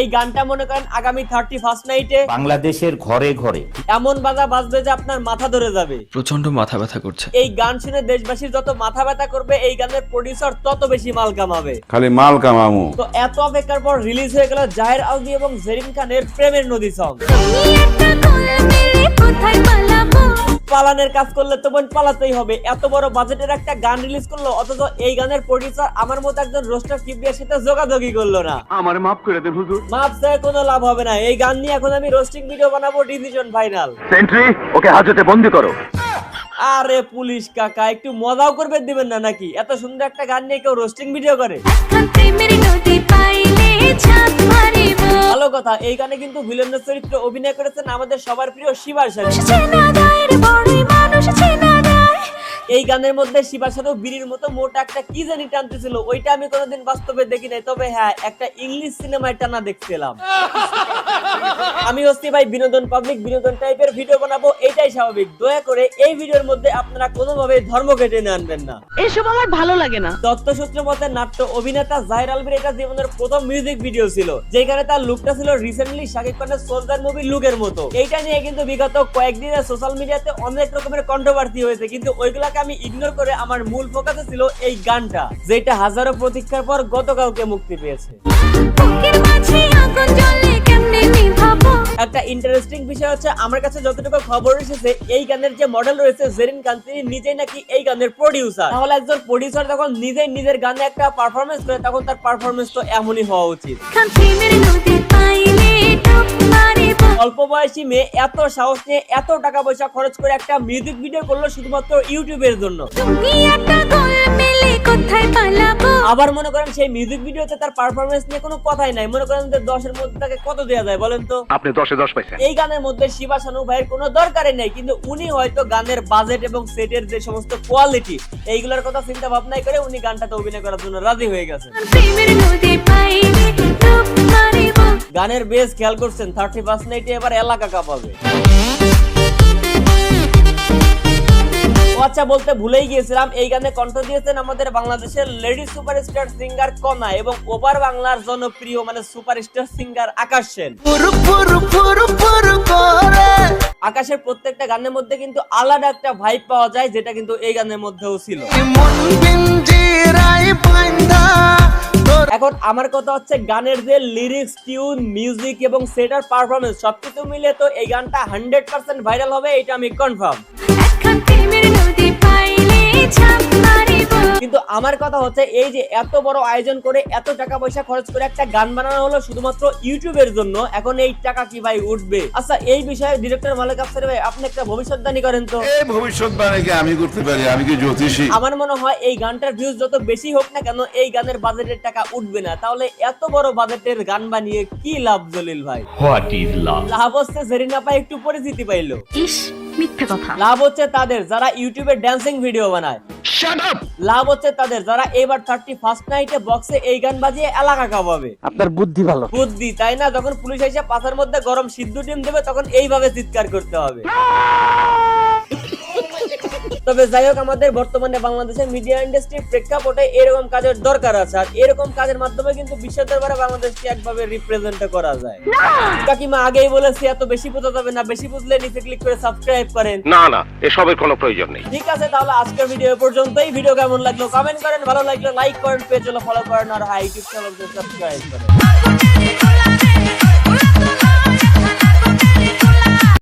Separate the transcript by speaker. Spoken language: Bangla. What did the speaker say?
Speaker 1: এই গানটা মনে করেন আগামী 31st নাইটে
Speaker 2: বাংলাদেশের ঘরে ঘরে
Speaker 1: এমন বাজা বাজবে যে আপনার মাথা ধরে যাবে।
Speaker 3: প্রচন্ড মাথা ব্যথা করছে।
Speaker 1: এই গান শুনে দেশবাসীর যত মাথা ব্যথা করবে, এই গানের প্রডিউসার তত বেশি মাল কামাবে।
Speaker 4: খালি মাল কামামু।
Speaker 1: তো এত অপেক্ষার পর রিলিজ হয়ে গেল জাহের আলভী এবং জেরিন খানের প্রেমের নদী সং। পালানের কাজ করলে তো বোন পালাতেই হবে। এত বড় বাজেটের একটা গান রিলিজ করলো, অথচ এই গানের প্রডিউসার আমার মতো একজন রোস্টার কিবরিয়ার সাথে যোগাযোগই করলো না।
Speaker 4: আমারে মাফ করে দেন হুজুর।
Speaker 1: মাপ চাই কোনো লাভ হবে না। এই গান নিয়ে এখন আমি রোস্টিং ভিডিও বানাবো, ডিসিশন ফাইনাল।
Speaker 4: সেন্ট্রি ওকে হাজতে বন্দি করো।
Speaker 1: আরে পুলিশ কাকা, একটু মজাও করবে দিবেন না নাকি? এত সুন্দর একটা গান নিয়ে কেউ রোস্টিং ভিডিও করে? ভালো কথা। এই গানে কিন্তু ভিলেনের চরিত্রে অভিনয় করেছেন আমাদের সবার প্রিয় শিবা শানু। এই গানের মধ্যে শিবা শানু বিড়ির মতো মোটা একটা কি জানি টানতেছিল, ওইটা আমি কোনোদিন বাস্তবে দেখি নাই, তবে হ্যাঁ একটা ইংলিশ সিনেমায় টানা দেখছিলাম। আমি হচ্ছি ভাই বিনোদন পাবলিক, বিনোদন টাইপের ভিডিও বানাবো, এটাই স্বাভাবিক। দয়া করে এই ভিডিওর মধ্যে আপনারা কোনোভাবে ধর্ম কেটে আনবেন না,
Speaker 5: এসব আমার ভালো লাগে না।
Speaker 1: তথ্যসূত্র মতে নাট্য অভিনেতা জাহের আলভীর এটা জীবনের প্রথম মিউজিক ভিডিও ছিল, যেখানে তার লুকটা ছিল রিসেন্টলি শাকিব খানের সোলজার মুভি লুকের মতো। এইটা নিয়ে কিন্তু বিগত কয়েকদিনে সোশ্যাল মিডিয়াতে অনেক রকমের কন্ট্রোভার্সি হয়েছে, কিন্তু ওইগুলাকে আমি ইগনোর করে আমার মূল ফোকাসে ছিল এই গানটা, যেটা হাজারো প্রতীক্ষার পর গতকালকে মুক্তি পেয়েছে। একটা ইন্টারেস্টিং বিষয় হচ্ছে, আমার কাছে যতটুকু খবর এসেছে, এই গানের যে মডেল রয়েছে জেরিন খান, তিনি নিজেই নাকি এই গানের প্রডিউসার। তাহলে একজন প্রডিউসার যখন নিজেই নিজের গানে একটা পারফরমেন্স করে, তখন তার পারফরমেন্স তো এমনই হওয়া উচিত। অল্প বয়সী মেয়ে এত সাহস নিয়ে এত টাকা পয়সা খরচ করে একটা মিউজিক ভিডিও করলো শুধুমাত্র ইউটিউবের জন্য। আবার মনে করেন সেই মিউজিক ভিডিওতে তার পারফরমেন্স নিয়ে কোনো কথাই নাই। মনে করেন যে 10-এর মধ্যে তাকে কত দেওয়া যায় বলেন তো?
Speaker 4: আপনি 10-এ 10 পাইছেন।
Speaker 1: এই গানের মধ্যে শিবা শানু ভাইয়ের কোনো দরকারই নেই, কিন্তু উনি হয়তো গানের বাজেট এবং সেটের যে সমস্ত কোয়ালিটি, এইগুলোর কথা চিন্তা ভাবনাই করে উনি গানটাতে অভিনয় করার জন্য রাজি হয়ে গেছেন। গানের বেস খেয়াল করছেন, 31st নাইটে এবার এলাকা কাঁপাবে। আচ্ছা, বলতে ভুলেই গিয়েছিলাম, এই গানে কণ্ঠ দিয়েছেন আমাদের বাংলাদেশের লেডি সুপারস্টার সিঙ্গার কনা এবং ওভার বাংলার জনপ্রিয় মানে সুপারস্টার সিঙ্গার আকাশ সেন। আকাশের প্রত্যেকটা গানের মধ্যে কিন্তু আলাদা একটা ভাইব পাওয়া যায়, যেটা কিন্তু এই গানের মধ্যেও ছিল। এখন আমার কথা হচ্ছে, গানের যে লিরিক্স, টিউন, মিউজিক এবং সেটার পারফরমেন্স সবকিছু মিলে তো এই গানটা 100% ভাইরাল হবে, এটা আমি কনফার্ম। কিন্তু আমার কথা হচ্ছে, এই যে এত বড় আয়োজন করে এত টাকা পয়সা খরচ করে একটা গান বানানো হলো শুধুমাত্র ইউটিউবের জন্য, এখন এই টাকা কি ভাই উঠবে? আচ্ছা, এই বিষয়ে ডিরেক্টর মালিক আফসার ভাই আপনি একটা ভবিষ্যৎবাণী করেন তো।
Speaker 4: এই ভবিষ্যৎবাণী কি আমি করতে পারি? আমি কি জ্যোতিষী?
Speaker 1: আমার মনে হয় এই গানটার ভিউজ যত বেশি হোক না কেন, এই গানের বাজেটের টাকা উঠবে না। তাহলে এত বড় বাজেটের গান বানিয়ে কি লাভ জলিল ভাই?
Speaker 2: What is love?
Speaker 1: লাভ হচ্ছে জেরিনা পাই একটু পরিচিতি পাইলো।
Speaker 5: ইস, মিথ্যে কথা।
Speaker 1: লাভ হচ্ছে তাদের যারা ইউটিউবে ড্যান্সিং ভিডিও বানায়।
Speaker 4: Shut up.
Speaker 1: লাভ হচ্ছে তাদের যারা এবার 31st নাইটে বক্সে এই গান বাজিয়ে এলাকা কাঁপাবে।
Speaker 2: আপনার বুদ্ধি ভালো।
Speaker 1: বুদ্ধি তাই না? যখন পুলিশ এসে পাথার মধ্যে গরম সিদ্ধ ডিম দেবে, তখন এইভাবে চিৎকার করতে হবে। তবে যাই হোক, আমাদের বর্তমানে বাংলাদেশের মিডিয়া ইন্ডাস্ট্রির প্রেক্ষাপটে এরকম কাজের দরকার আছে, আর এরকম কাজের মাধ্যমে কিন্তু বিশ্ব দরবারে বাংলাদেশকে একভাবে রিপ্রেজেন্ট করা যায়। কাকিমা আগেই বলেছি, এত বেশি বোঝা যাবে না, বেশি বুঝলে নিচে ক্লিক করে সাবস্ক্রাইব করেন।
Speaker 4: না না, এসবের কোনো প্রয়োজন নেই।
Speaker 1: ঠিক আছে, তাহলে আজকের ভিডিও পর্যন্তই। ভিডিও কেমন লাগলো কমেন্ট করেন, ভালো লাগলে লাইক করেন, পেজ হলো ফলো করেন, আর ইউটিউব চ্যানেলকে সাবস্ক্রাইব করেন।